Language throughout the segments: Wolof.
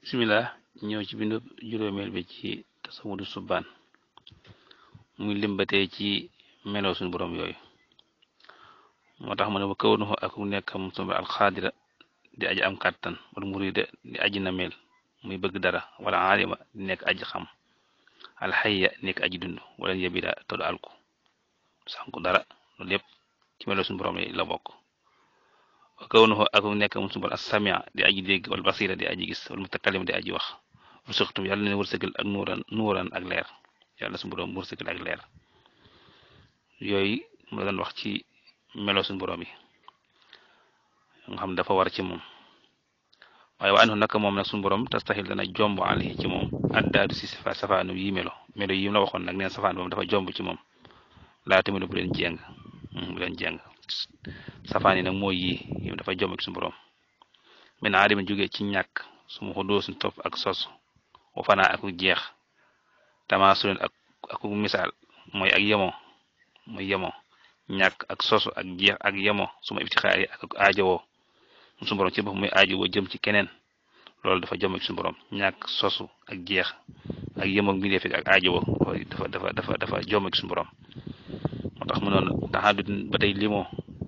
bismillah ñëw ci bindu juróomeel bi ci tasawudu subbaan muy limbatee ci meloo suñu borom yooyu moo tax mu ne ba kawnuhu ak nekkam sunu alxaadira di aji am kàttan wala murida di aji na mel muy bëgg dara wala alima di nekk aji xam alxayya nekk aji dund wala yebida toddu alku sànku dara loolu lépp ci meloo suñu borom yi la bokk wa kawnuhu ak nekkam sunu borom as-samia di aji dégg wala basira di aji gis wala mutakallim di aji wax wërsëgtum yàlla na wërsëgal ak nuuran ak leer yàlla suñu borom wërsëgal ak leer yooyu mu la doon wax ci melo suñu borom yi nga xam dafa war ci moom waaye wa anhu naka moom nag suñu borom tastaxil dana jomb ali ci moom addaadu si safaanu yi melo yi la waxoon nag neen safaan moom dafa jomb ci moom laata mu ne bu leen jeng safaan yi nag mooy yi dafa jomb ci suñu borom min aadama jógee ci ñàkk suma ko doo suñ topp ak sos wa fanaa ak jeex tamaasulen ak misaal mooy ak yemoo ñàkk ak sosu ak jeex ak yemoo suma iftixaar yi ak aajowoo suñu borom ci bopp muy aajowoo jëm ci keneen loolu dafa jomb ci suñu borom ñàkk sosu ak jeex ak yemoo mbindeef ak aajowoo dafa jomb ci suñu borom moo tax mu noonu taxadudin ba tey limoo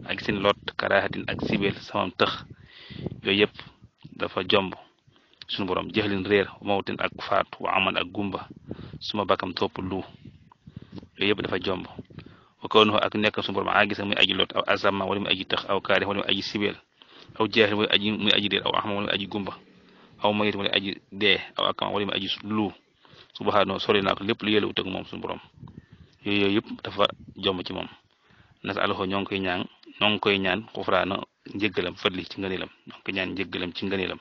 ak seen lot karaahatin ak sibeel samam tëx yooyu yëpp dafa jomb suñu borom jëxlin réer mawtin ak faatu wa aman ak gumba suma bakkam topp lu yooyu yëpp dafa jomb wa kawnuhu ak nekk suñu borom a gis muy aji lot aw azama wala muy aji tëx aw kaari wala muy aji sibeel aw jaaxil muy aji réer aw axma wala muy aji gumba aw mayit wala aji dee aw akama wala muy aji lu subhaanahu sori naa ko lépp lu yëlewut ak moom suñu borom yooyu yëpp dafa jomb ci moom nasaluhu ñoo ngi koy ñaan xufraana njëggalam fadli ci ngëneelam ñoo ngi koy ñaan njëggalam ci ngëneelam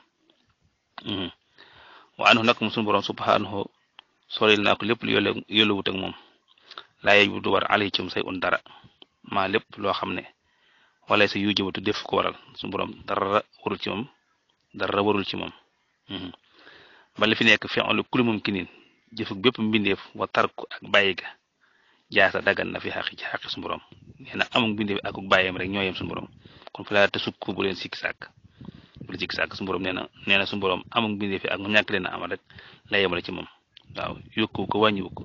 wa anhu nag moom suñu borom subhaanahu soril naa ko lépp lu yëlewut ak moom laa yej bu du war alay ci say un dara maa lépp loo xam ne wala sa yu jëbatu def ko waral suñu borom dara warul ci moom ba li fi nekk fi'lu kulli mumkinin jëfuk bépp mbindeef wa tarku ak bàyyi ga jaasa dagan na fi xaqi ci xaqi suñu borom nee na amul mbindeef ak bàyyam rek ñoo yem suñu borom kon fa laa te sukk bu leen sikki sàkk suñu borom nee na suñu borom amul mbindeef ak ñàkk leen a amal rek la yemale ci moom waaw yokku ko wàññiwu ko